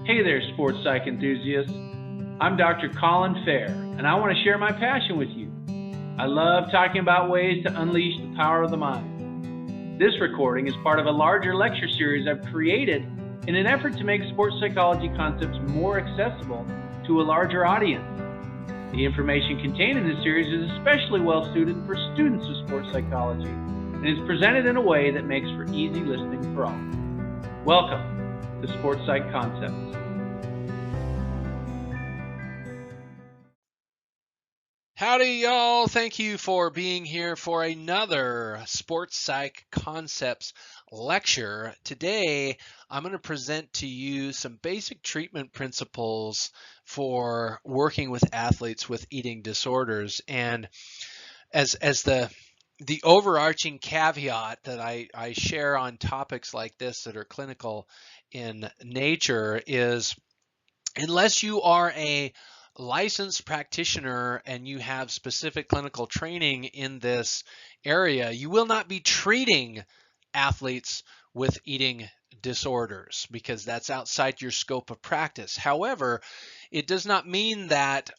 Hey there, sports psych enthusiasts. I'm Dr. Colin Fehr, and I want to share my passion with you. I love talking about ways to unleash the power of the mind. This recording is part of a larger lecture series I've created in an effort to make sports psychology concepts more accessible to a larger audience. The information contained in this series is especially well suited for students of sports psychology and is presented in a way that makes for easy listening for all. Welcome to Sports Psych Concepts. Howdy, y'all. Thank you for being here for another Sports Psych Concepts lecture. Today, I'm going to present to you some basic treatment principles for working with athletes with eating disorders. And as the overarching caveat that I share on topics like this that are clinical in nature is, unless you are a licensed practitioner and you have specific clinical training in this area, you will not be treating athletes with eating disorders because that's outside your scope of practice. However, it does not mean that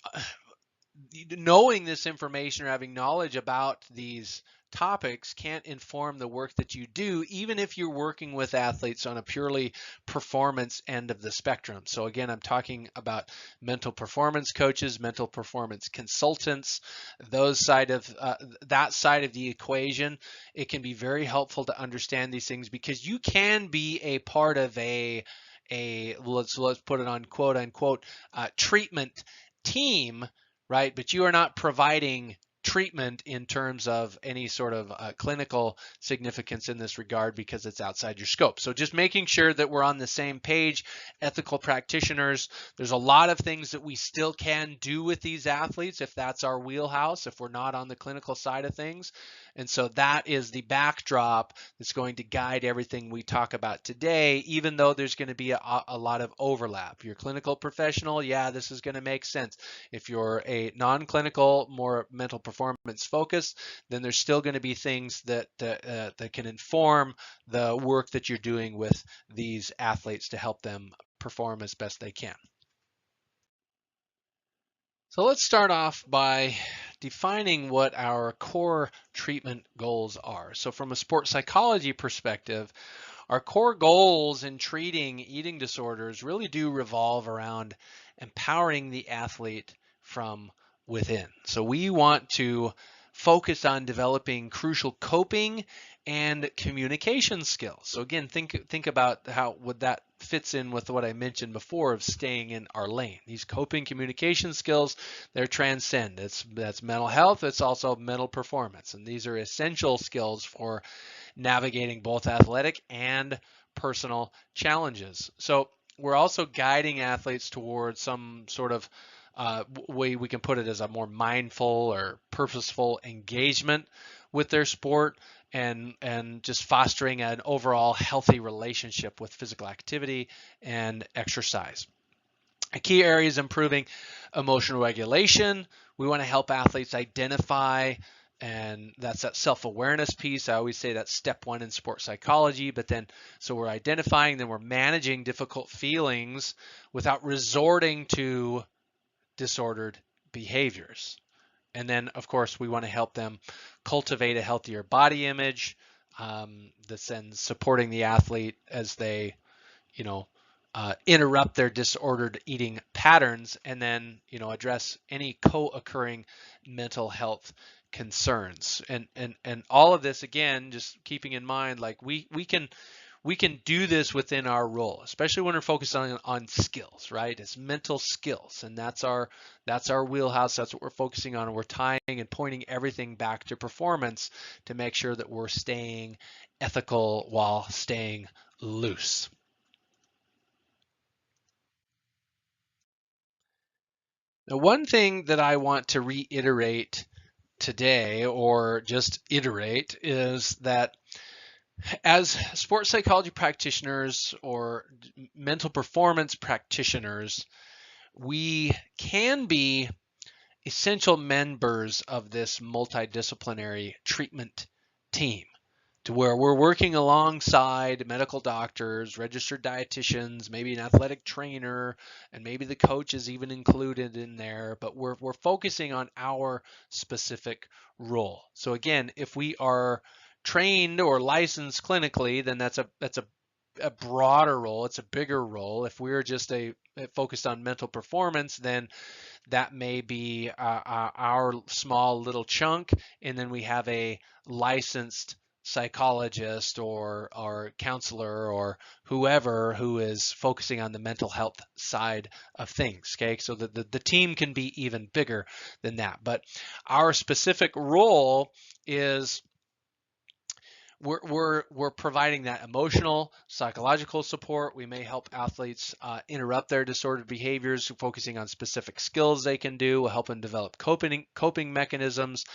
knowing this information or having knowledge about these topics can't inform the work that you do, even if you're working with athletes on a purely performance end of the spectrum. So again, I'm talking about mental performance coaches, mental performance consultants, that side of the equation. It can be very helpful to understand these things because you can be a part of a let's put it on quote unquote treatment team, right? But you are not providing treatment in terms of any sort of clinical significance in this regard because it's outside your scope. So just making sure that we're on the same page, ethical practitioners. There's a lot of things that we still can do with these athletes if that's our wheelhouse, if we're not on the clinical side of things. And so that is the backdrop that's going to guide everything we talk about today, even though there's going to be a lot of overlap. You're a clinical professional, yeah, this is going to make sense. If you're a non-clinical, more mental performance focused, then there's still going to be things that can inform the work that you're doing with these athletes to help them perform as best they can. So let's start off by defining what our core treatment goals are. So from a sports psychology perspective, our core goals in treating eating disorders really do revolve around empowering the athlete from within. So we want to focus on developing crucial coping and communication skills. So again, think about how would that fits in with what I mentioned before of staying in our lane. These coping communication skills, they're transcend. That's mental health, it's also mental performance. And these are essential skills for navigating both athletic and personal challenges. So we're also guiding athletes towards some sort of way we can put it as a more mindful or purposeful engagement with their sport, and just fostering an overall healthy relationship with physical activity and exercise. A key area is improving emotional regulation. We want to help athletes identify, and that's that self-awareness piece. I always say that's step one in sports psychology, but then so we're identifying, then we're managing difficult feelings without resorting to disordered behaviors. And then, of course, we want to help them cultivate a healthier body image, that's then supporting the athlete as they, interrupt their disordered eating patterns, and then, address any co-occurring mental health concerns. And all of this, again, just keeping in mind, like we can do this within our role, especially when we're focused on skills, right? It's mental skills, and that's our wheelhouse. That's what we're focusing on. And we're tying and pointing everything back to performance to make sure that we're staying ethical while staying loose. Now, one thing that I want to reiterate today, or just iterate, is that as sports psychology practitioners or mental performance practitioners, we can be essential members of this multidisciplinary treatment team. to where we're working alongside medical doctors, registered dietitians, maybe an athletic trainer, and maybe the coach is even included in there, but we're focusing on our specific role. So again, if we are trained or licensed clinically, then that's a broader role. It's a bigger role. If we're just focused on mental performance, then that may be our small little chunk, and then we have a licensed psychologist or counselor or whoever who is focusing on the mental health side of things. Okay, so the team can be even bigger than that, but our specific role is we're providing that emotional, psychological support. We may help athletes interrupt their disordered behaviors, focusing on specific skills they can do. We'll help them develop coping mechanisms,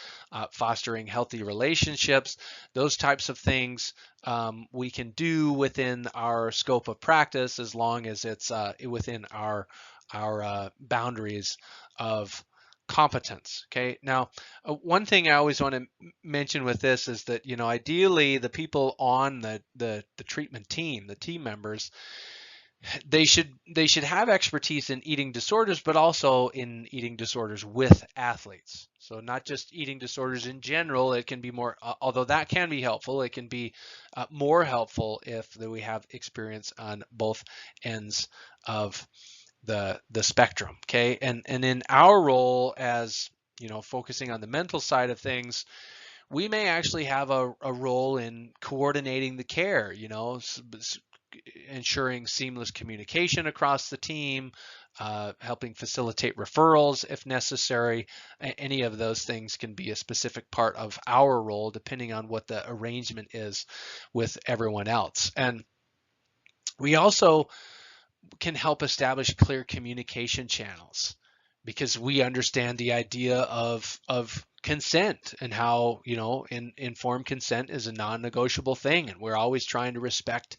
fostering healthy relationships. Those types of things we can do within our scope of practice, as long as it's within our boundaries of competence. Okay. Now, one thing I always want to mention with this is that, ideally the people on the treatment team, the team members, they should have expertise in eating disorders, but also in eating disorders with athletes. So not just eating disorders in general. It can be more, although that can be helpful, it can be more helpful if we have experience on both ends of the spectrum. Okay, and in our role as focusing on the mental side of things, we may actually have a role in coordinating the care, ensuring seamless communication across the team, helping facilitate referrals if necessary. Any of those things can be a specific part of our role, depending on what the arrangement is with everyone else. And we also can help establish clear communication channels, because we understand the idea of consent, and how informed consent is a non-negotiable thing, and we're always trying to respect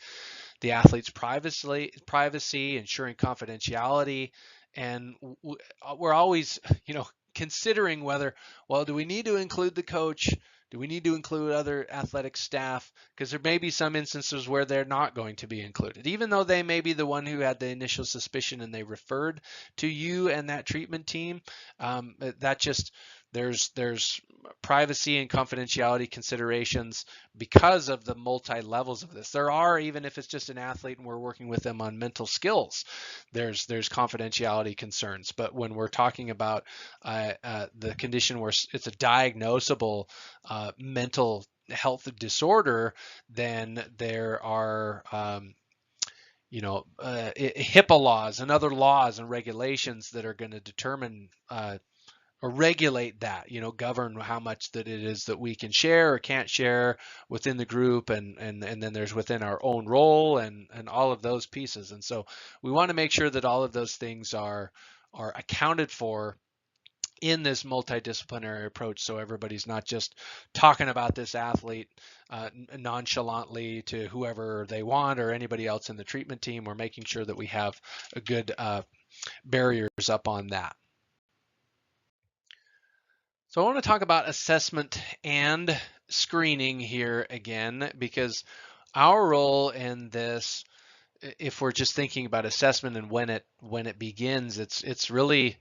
the athlete's privacy, ensuring confidentiality, and we're always considering whether, well, do we need to include the coach? Do we need to include other athletic staff? Because there may be some instances where they're not going to be included, even though they may be the one who had the initial suspicion and they referred to you and that treatment team. That just there's privacy and confidentiality considerations because of the multi levels of this. There are, even if it's just an athlete and we're working with them on mental skills, there's confidentiality concerns. But when we're talking about the condition where it's a diagnosable mental health disorder, then there are HIPAA laws and other laws and regulations that are going to determine or regulate that, govern how much that it is that we can share or can't share within the group, and then there's within our own role and all of those pieces. And so we want to make sure that all of those things are accounted for in this multidisciplinary approach, so everybody's not just talking about this athlete nonchalantly to whoever they want or anybody else in the treatment team. We're making sure that we have a good barriers up on that. So I want to talk about assessment and screening here again, because our role in this, if we're just thinking about assessment and when it begins, it's really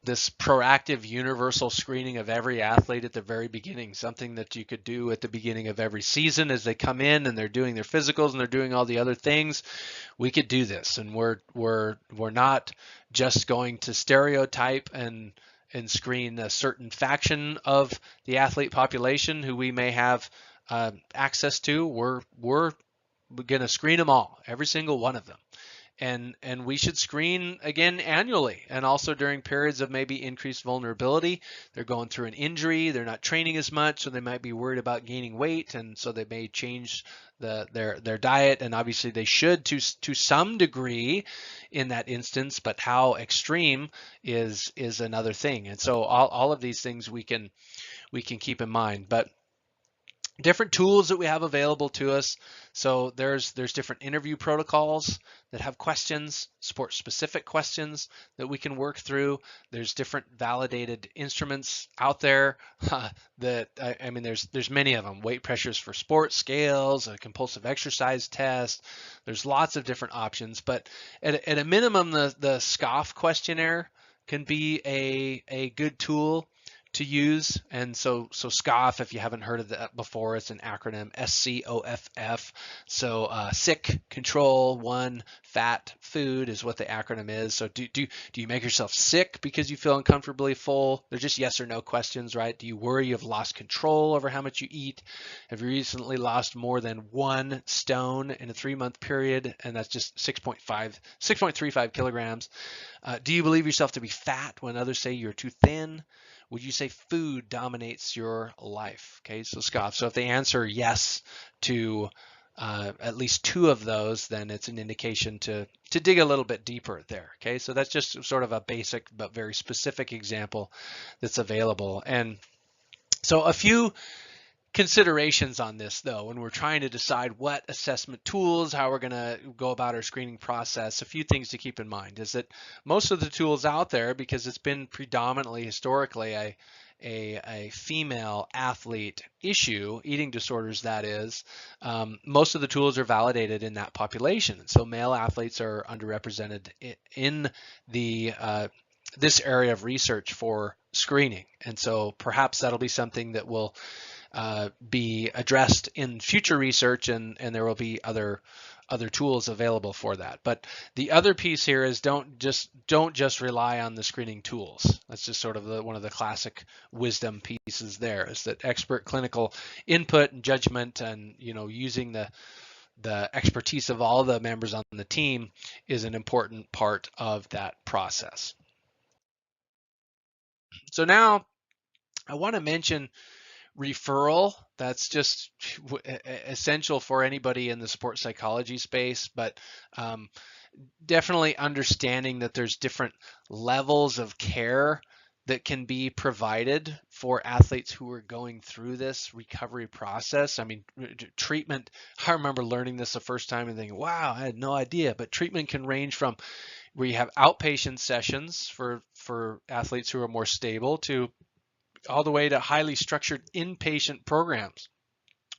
this proactive universal screening of every athlete at the very beginning, something that you could do at the beginning of every season as they come in and they're doing their physicals and they're doing all the other things. We could do this, and we're not just going to stereotype and screen a certain faction of the athlete population who we may have access to. We're going to screen them all, every single one of them. And we should screen again annually, and also during periods of maybe increased vulnerability. They're going through an injury, they're not training as much, so they might be worried about gaining weight, and so they may change their diet. And obviously they should to some degree in that instance, but how extreme is another thing. And so all of these things we can keep in mind. But different tools that we have available to us. So there's different interview protocols that have questions, sport specific questions that we can work through. There's different validated instruments out there that I mean there's many of them. Weight pressures for sport, scales, a compulsive exercise test. There's lots of different options, but at a minimum the SCOFF questionnaire can be a good tool to use. And so SCOFF, if you haven't heard of that before, it's an acronym, SCOFF. So sick, control, one, fat, food is what the acronym is. So do you make yourself sick because you feel uncomfortably full? They're just yes or no questions, right? Do you worry you've lost control over how much you eat? Have you recently lost more than 1 stone in a 3-month period? And that's just 6.35 kilograms. Do you believe yourself to be fat when others say you're too thin? Would you say food dominates your life? Okay, so SCOFF. So if they answer yes to at least 2 of those, then it's an indication to dig a little bit deeper there. Okay, so that's just sort of a basic but very specific example that's available. And so a few considerations on this though when we're trying to decide what assessment tools, how we're going to go about our screening process. A few things to keep in mind is that most of the tools out there, because it's been predominantly historically a female athlete issue, eating disorders that is, most of the tools are validated in that population. So male athletes are underrepresented in the this area of research for screening. And so perhaps that'll be something that will be addressed in future research, and there will be other tools available for that. But the other piece here is don't just rely on the screening tools. That's just sort of one of the classic wisdom pieces there, is that expert clinical input and judgment, and using the expertise of all the members on the team is an important part of that process. So now I want to mention referral. That's just essential for anybody in the sports psychology space, but definitely understanding that there's different levels of care that can be provided for athletes who are going through this recovery process. I mean, treatment, I remember learning this the first time and thinking, wow, I had no idea, but treatment can range from where you have outpatient sessions for athletes who are more stable to all the way to highly structured inpatient programs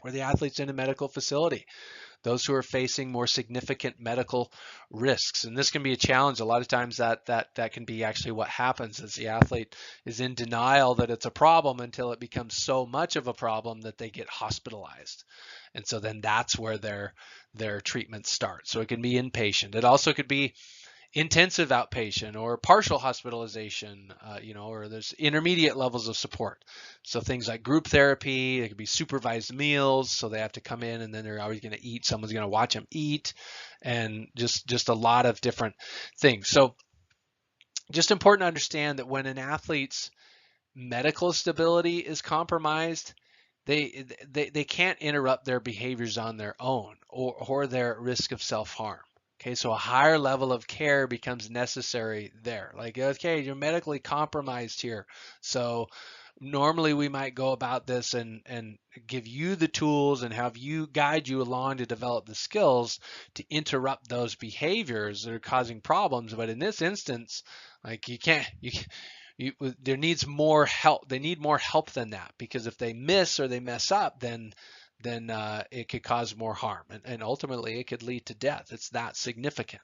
where the athlete's in a medical facility, those who are facing more significant medical risks. And this can be a challenge. A lot of times that can be actually what happens, is the athlete is in denial that it's a problem until it becomes so much of a problem that they get hospitalized. And so then that's where their treatment starts. So it can be inpatient. It also could be intensive outpatient or partial hospitalization, or there's intermediate levels of support. So things like group therapy, it could be supervised meals. So they have to come in and then they're always going to eat. Someone's going to watch them eat, and just a lot of different things. So just important to understand that when an athlete's medical stability is compromised, they can't interrupt their behaviors on their own, or they're at risk of self-harm. Okay, so a higher level of care becomes necessary there. Like, okay, you're medically compromised here. So normally we might go about this and give you the tools and have you guide you along to develop the skills to interrupt those behaviors that are causing problems. But in this instance, like there needs more help. They need more help than that, because if they miss or they mess up, then it could cause more harm, and ultimately it could lead to death. It's that significant.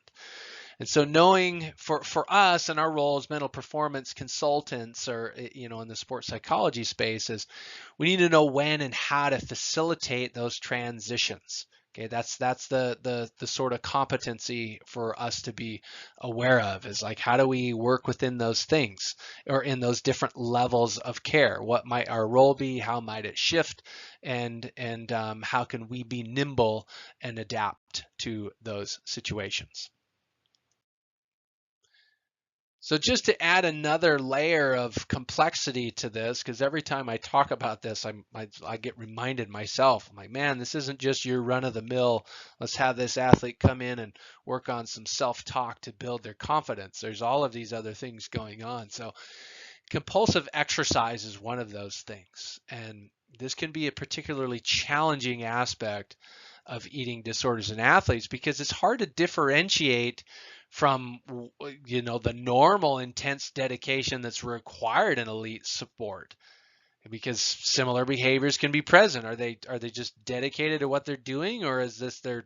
And so knowing for us and our role as mental performance consultants, or in the sports psychology space, is we need to know when and how to facilitate those transitions. Okay, that's the sort of competency for us to be aware of, is like, how do we work within those things, or in those different levels of care? What might our role be? How might it shift? And how can we be nimble and adapt to those situations? So just to add another layer of complexity to this, because every time I talk about this, I get reminded myself, I'm like, man, this isn't just your run of the mill. Let's have this athlete come in and work on some self-talk to build their confidence. There's all of these other things going on. So compulsive exercise is one of those things. And this can be a particularly challenging aspect of eating disorders in athletes because it's hard to differentiate from the normal intense dedication that's required in elite sport, because similar behaviors can be present. Are they just dedicated to what they're doing, or is this they're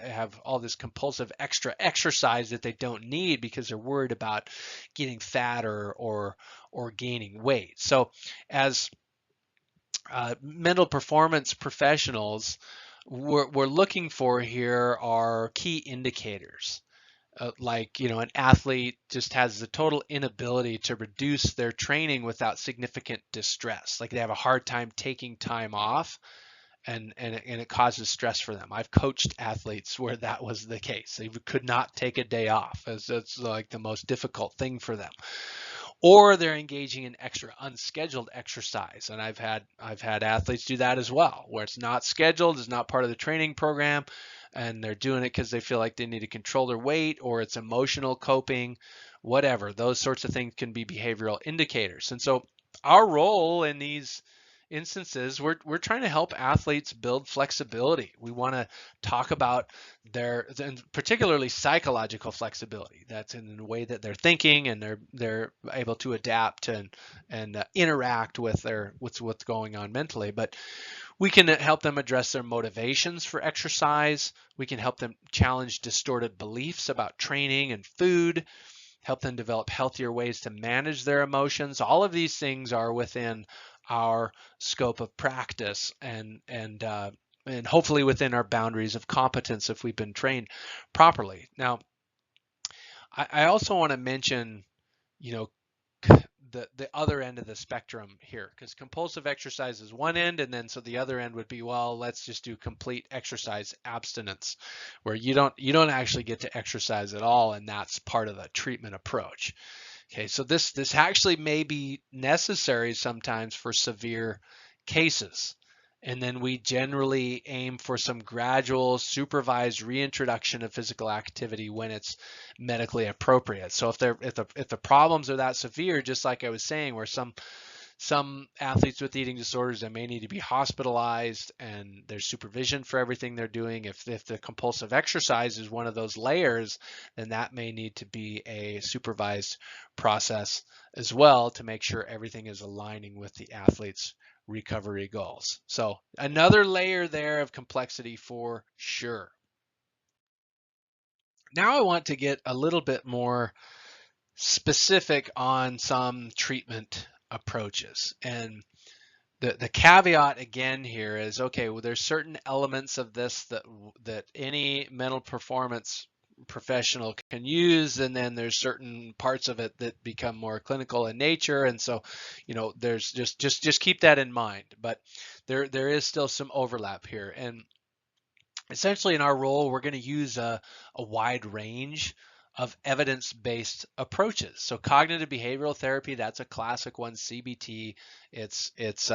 have all this compulsive extra exercise that they don't need because they're worried about getting fat or gaining weight? So as mental performance professionals, we're looking for here are key indicators. Like, an athlete just has the total inability to reduce their training without significant distress. Like they have a hard time taking time off, and it causes stress for them. I've coached athletes where that was the case. They could not take a day off. It's like the most difficult thing for them. Or they're engaging in extra unscheduled exercise, and I've had athletes do that as well, where it's not scheduled, it's not part of the training program, and they're doing it because they feel like they need to control their weight, or it's emotional coping, whatever. Those sorts of things can be behavioral indicators. And so our role in these instances, we're trying to help athletes build flexibility. We want to talk about and particularly psychological flexibility. That's in the way that they're thinking, and they're able to adapt and interact with what's going on mentally. But we can help them address their motivations for exercise. We can help them challenge distorted beliefs about training and food, help them develop healthier ways to manage their emotions. All of these things are within our scope of practice, and hopefully within our boundaries of competence if we've been trained properly. Now, I also want to mention, you know, the other end of the spectrum here, because compulsive exercise is one end, and then so the other end would be, well, let's just do complete exercise abstinence, where you don't actually get to exercise at all, and that's part of the treatment approach. Okay, so this actually may be necessary sometimes for severe cases. And then we generally aim for some gradual supervised reintroduction of physical activity when it's medically appropriate. So if the problems are that severe, just like I was saying, where some athletes with eating disorders, they may need to be hospitalized, and there's supervision for everything they're doing. If the compulsive exercise is one of those layers, then that may need to be a supervised process as well to make sure everything is aligning with the athlete's recovery goals. So another layer there of complexity for sure. Now I want to get a little bit more specific on some treatment approaches. And the caveat again here is, okay, well, there's certain elements of this that any mental performance professional can use, and then there's certain parts of it that become more clinical in nature. And so, there's just keep that in mind. But there is still some overlap here. And essentially in our role, we're going to use a wide range of evidence-based approaches. So cognitive behavioral therapy, that's a classic one. CBT, it's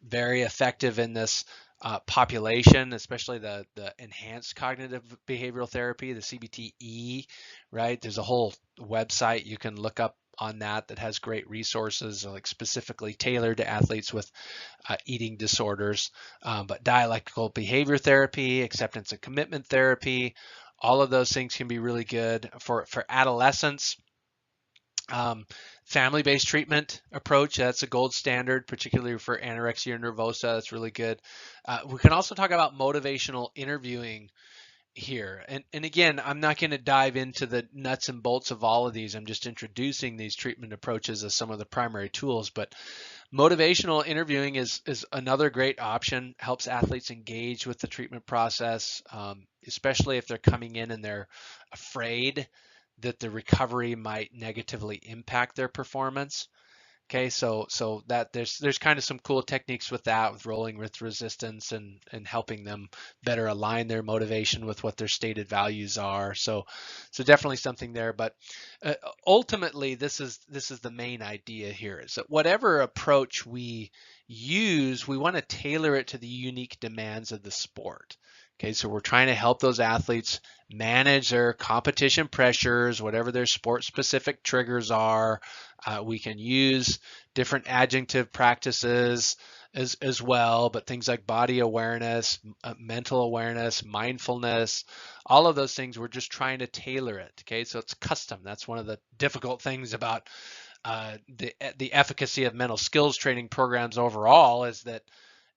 very effective in this population, especially the enhanced cognitive behavioral therapy, the CBTE, right? There's a whole website you can look up on that has great resources, like specifically tailored to athletes with eating disorders. But dialectical behavior therapy, acceptance and commitment therapy, all of those things can be really good for adolescents. Family-based treatment approach, that's a gold standard, particularly for anorexia nervosa. That's really good. We can also talk about motivational interviewing here. And again, I'm not going to dive into the nuts and bolts of all of these. I'm just introducing these treatment approaches as some of the primary tools. But motivational interviewing is another great option, helps athletes engage with the treatment process, especially if they're coming in and they're afraid that the recovery might negatively impact their performance. Okay, so that there's kind of some cool techniques with that, with rolling with resistance and helping them better align their motivation with what their stated values are. So definitely something there. But ultimately, this is the main idea here, is that whatever approach we use, we want to tailor it to the unique demands of the sport. Okay, so we're trying to help those athletes manage their competition pressures, whatever their sport-specific triggers are. We can use different adjunctive practices as well, but things like body awareness, mental awareness, mindfulness, all of those things, we're just trying to tailor it. Okay, so it's custom. That's one of the difficult things about the efficacy of mental skills training programs overall, is that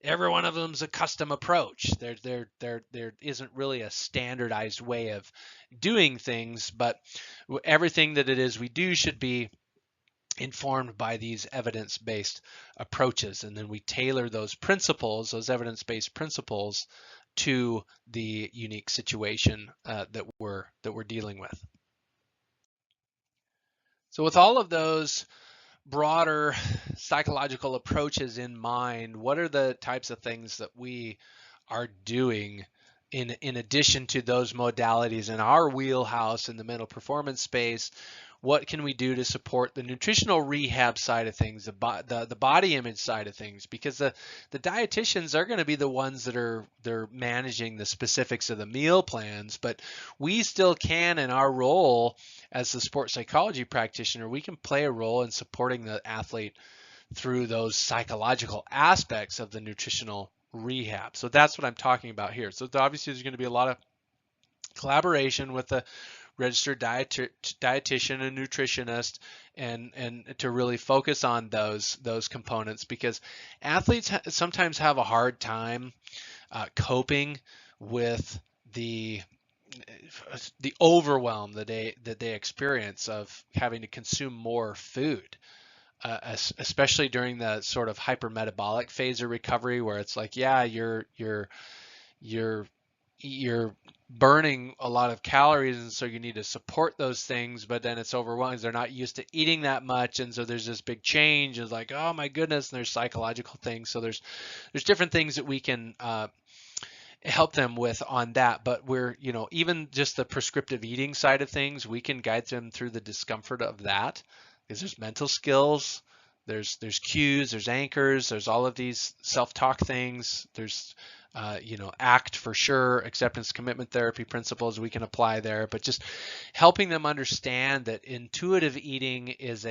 every one of them is a custom approach. There isn't really a standardized way of doing things, but everything that it is we do should be informed by these evidence-based approaches, and then we tailor those principles, those evidence-based principles, to the unique situation that we're dealing with. So with all of those broader psychological approaches in mind, what are the types of things that we are doing in addition to those modalities in our wheelhouse in the mental performance space? What can we do to support the nutritional rehab side of things, the body image side of things? Because the dietitians are going to be the ones that they're managing the specifics of the meal plans, but we still can, in our role as the sports psychology practitioner, we can play a role in supporting the athlete through those psychological aspects of the nutritional rehab. So that's what I'm talking about here. So obviously there's going to be a lot of collaboration with the registered dietitian and nutritionist, and to really focus on those components, because athletes sometimes have a hard time coping with the overwhelm that they experience of having to consume more food, especially during the sort of hypermetabolic phase of recovery, where it's like, yeah, you're burning a lot of calories, and so you need to support those things, but then it's overwhelming. They're not used to eating that much, and so there's this big change. It's like, oh my goodness, and there's psychological things. So there's different things that we can help them with on that. But we're, even just the prescriptive eating side of things, we can guide them through the discomfort of that, because there's mental skills, there's cues, there's anchors, there's all of these self-talk things, there's ACT for sure, acceptance commitment therapy principles we can apply there, but just helping them understand that intuitive eating is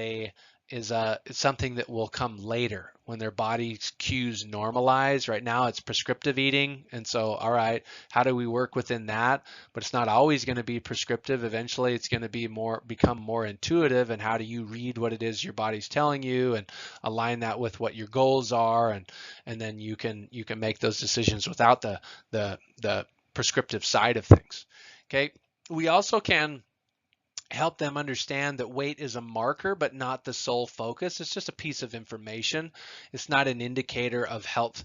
something that will come later when their body's cues normalize. Right now it's prescriptive eating, and so, all right, how do we work within that? But it's not always going to be prescriptive. Eventually it's going to become more intuitive, and how do you read what it is your body's telling you and align that with what your goals are, and then you can make those decisions without the prescriptive side of things. Okay, we also can help them understand that weight is a marker, but not the sole focus. It's just a piece of information. It's not an indicator of health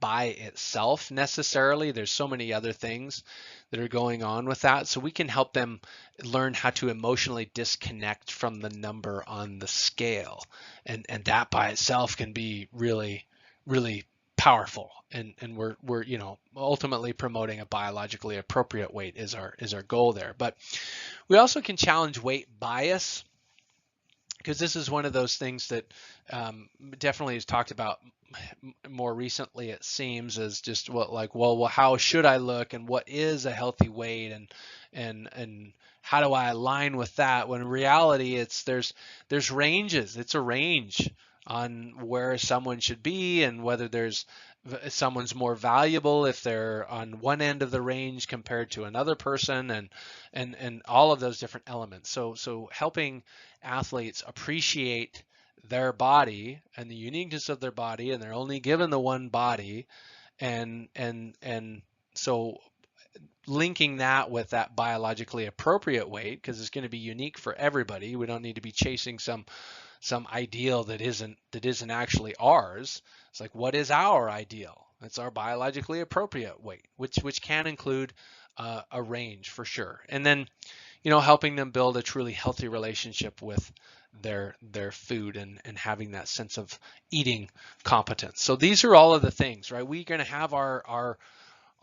by itself necessarily. There's so many other things that are going on with that. So we can help them learn how to emotionally disconnect from the number on the scale. And that by itself can be really, really powerful. And we're ultimately promoting a biologically appropriate weight is our goal there. But we also can challenge weight bias, because this is one of those things that definitely is talked about more recently, it seems, as just well, how should I look, and what is a healthy weight, and how do I align with that, when in reality there's ranges. It's a range on where someone should be, and whether someone's more valuable if they're on one end of the range compared to another person, and all of those different elements. So helping athletes appreciate their body and the uniqueness of their body, and they're only given the one body, and so linking that with that biologically appropriate weight, because it's going to be unique for everybody. We don't need to be chasing some ideal that isn't actually ours. It's like, what is our ideal? It's our biologically appropriate weight, which can include a range for sure. And then, helping them build a truly healthy relationship with their food, and having that sense of eating competence. So these are all of the things, right? We're going to have our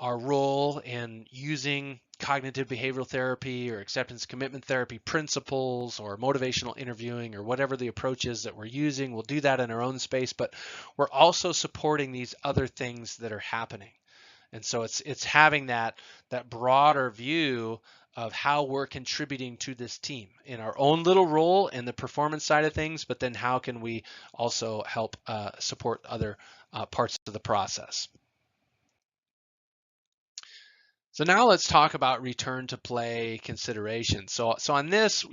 role in using cognitive behavioral therapy or acceptance commitment therapy principles, or motivational interviewing, or whatever the approach is that we're using. We'll do that in our own space, but we're also supporting these other things that are happening. And so it's having that broader view of how we're contributing to this team in our own little role in the performance side of things, but then how can we also help support other parts of the process. So now let's talk about return to play considerations. So on this,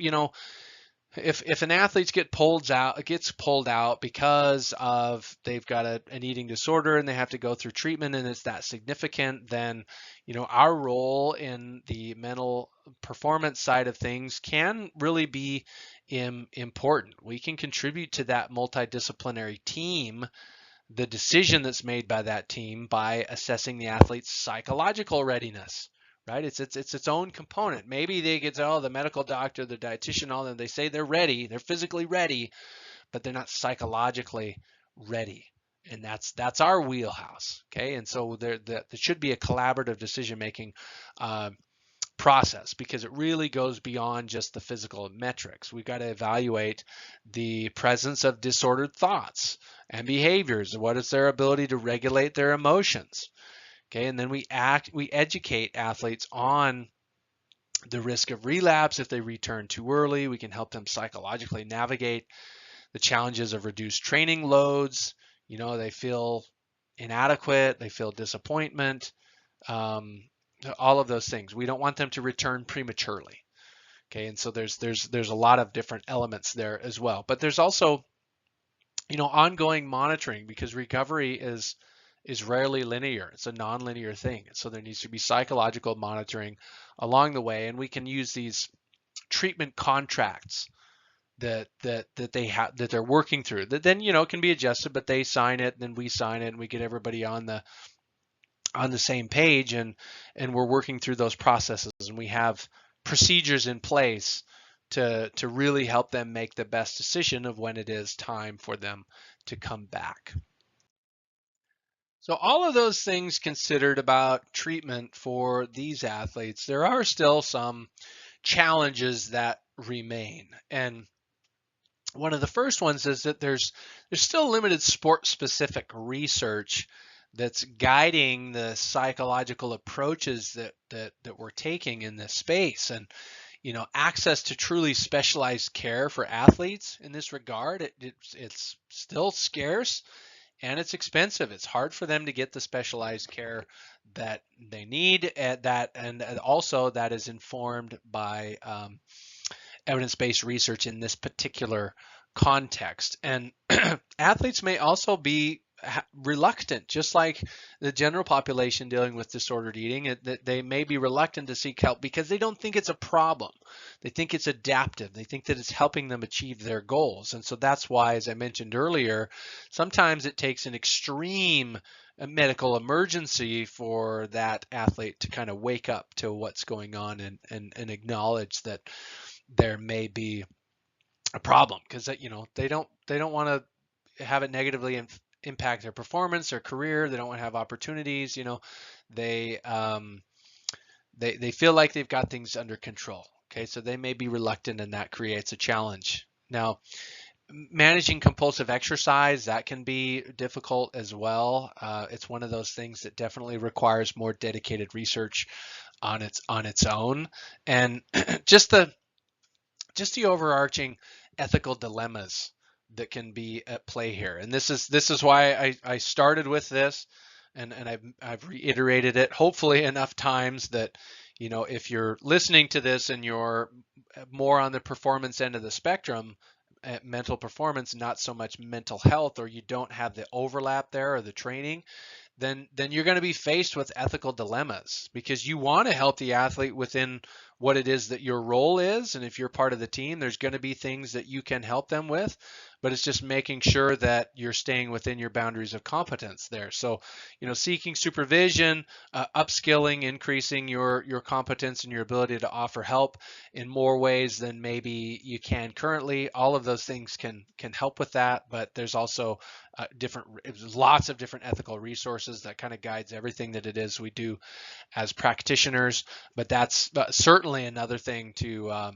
if an athlete gets pulled out because of they've got an eating disorder and they have to go through treatment and it's that significant, then our role in the mental performance side of things can really be important. We can contribute to that multidisciplinary team, the decision that's made by that team, by assessing the athlete's psychological readiness. Right, it's its own component. Maybe they get the medical doctor, the dietitian, all them. They say they're ready, they're physically ready, but they're not psychologically ready, and that's our wheelhouse. Okay, and so there should be a collaborative decision-making process, because it really goes beyond just the physical metrics. We've got to evaluate the presence of disordered thoughts and behaviors. What is their ability to regulate their emotions? Okay, and then we educate athletes on the risk of relapse if they return too early. We can help them psychologically navigate the challenges of reduced training loads. They feel inadequate, they feel disappointment, all of those things. We don't want them to return prematurely. Okay, and so there's a lot of different elements there as well. But there's also ongoing monitoring, because recovery is rarely linear. It's a non-linear thing. So there needs to be psychological monitoring along the way, and we can use these treatment contracts that they have, that they're working through, that then can be adjusted, but they sign it and then we sign it and we get everybody on the same page, and we're working through those processes, and we have procedures in place to really help them make the best decision of when it is time for them to come back. So all of those things considered about treatment for these athletes, there are still some challenges that remain. And one of the first ones is that there's still limited sport-specific research that's guiding the psychological approaches that we're taking in this space. And access to truly specialized care for athletes in this regard, it's still scarce. And it's expensive. It's hard for them to get the specialized care that they need, and also that is informed by evidence-based research in this particular context. And athletes may also be reluctant, just like the general population dealing with disordered eating, that they may be reluctant to seek help because they don't think it's a problem. They think it's adaptive. They think that it's helping them achieve their goals. And so that's why, as I mentioned earlier, sometimes it takes an extreme medical emergency for that athlete to kind of wake up to what's going on and acknowledge that there may be a problem, because they don't want to have it negatively impact their performance, their career. They don't want to have opportunities. They feel like they've got things under control. Okay, so they may be reluctant, and that creates a challenge. Now, managing compulsive exercise, that can be difficult as well. It's one of those things that definitely requires more dedicated research on its own, and just the overarching ethical dilemmas that can be at play here. And this is why I started with this, and I've reiterated it hopefully enough times that if you're listening to this and you're more on the performance end of the spectrum, mental performance, not so much mental health, or you don't have the overlap there or the training, then you're going to be faced with ethical dilemmas, because you want to help the athlete within what it is that your role is. And if you're part of the team, there's going to be things that you can help them with, but it's just making sure that you're staying within your boundaries of competence there. So, seeking supervision, upskilling, increasing your competence and your ability to offer help in more ways than maybe you can currently. All of those things can help with that, but there's also lots of different ethical resources that kind of guides everything that it is we do as practitioners. But that's certainly another thing to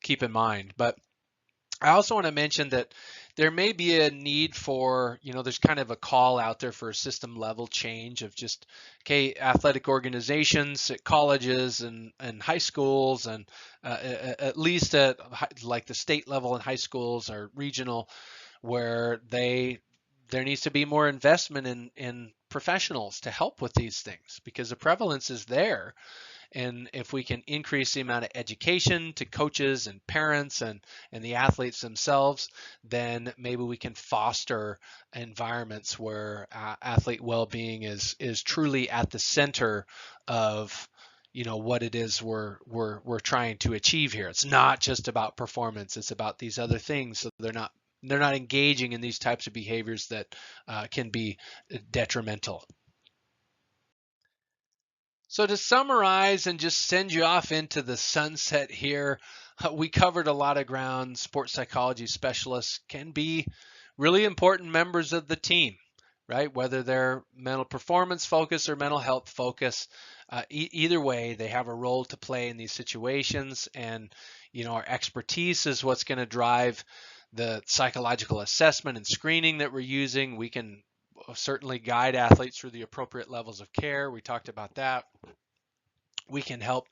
keep in mind. But I also want to mention that there may be a need for, there's kind of a call out there for a system level change of just, okay, athletic organizations at colleges and high schools, and at least at like the state level and high schools or regional, where there needs to be more investment in professionals to help with these things, because the prevalence is there. And if we can increase the amount of education to coaches and parents and the athletes themselves, then maybe we can foster environments where athlete well-being is truly at the center of what it is we're trying to achieve here. It's not just about performance; it's about these other things. So they're not engaging in these types of behaviors that can be detrimental. So to summarize and just send you off into the sunset here, we covered a lot of ground. Sports psychology specialists can be really important members of the team, right? Whether they're mental performance focused or mental health focused, either way, they have a role to play in these situations. And, our expertise is what's going to drive the psychological assessment and screening that we're using. We can certainly guide athletes through the appropriate levels of care. We talked about that. We can help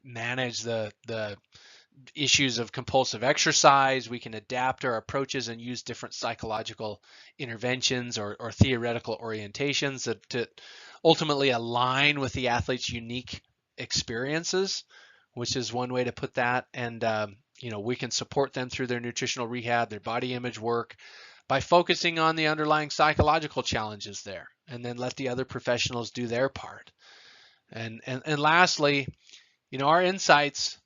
manage the issues of compulsive exercise. We can adapt our approaches and use different psychological interventions or theoretical orientations that ultimately align with the athlete's unique experiences, which is one way to put that. And we can support them through their nutritional rehab, their body image work, by focusing on the underlying psychological challenges there, and then let the other professionals do their part. And lastly, our insights,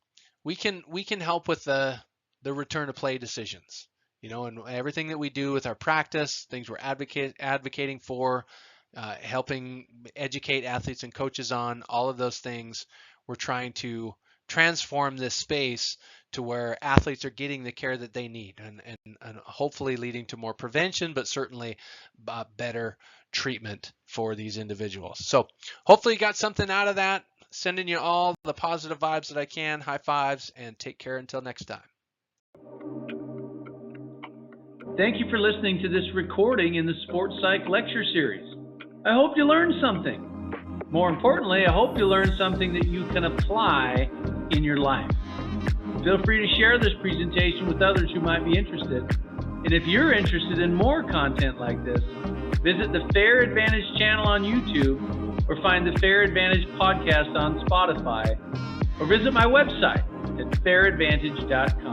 we can help with the return to play decisions, and everything that we do with our practice, things we're advocating for, helping educate athletes and coaches on, all of those things. We're trying to transform this space to where athletes are getting the care that they need, and hopefully leading to more prevention, but certainly better treatment for these individuals. So hopefully you got something out of that. Sending you all the positive vibes that I can. High fives, and take care until next time. Thank you for listening to this recording in the Sports Psych Lecture Series. I hope you learned something. More importantly, I hope you learned something that you can apply in your life. Feel free to share this presentation with others who might be interested. And if you're interested in more content like this, visit the Fehr Advantage channel on YouTube, or find the Fehr Advantage podcast on Spotify, or visit my website at fehradvantage.com.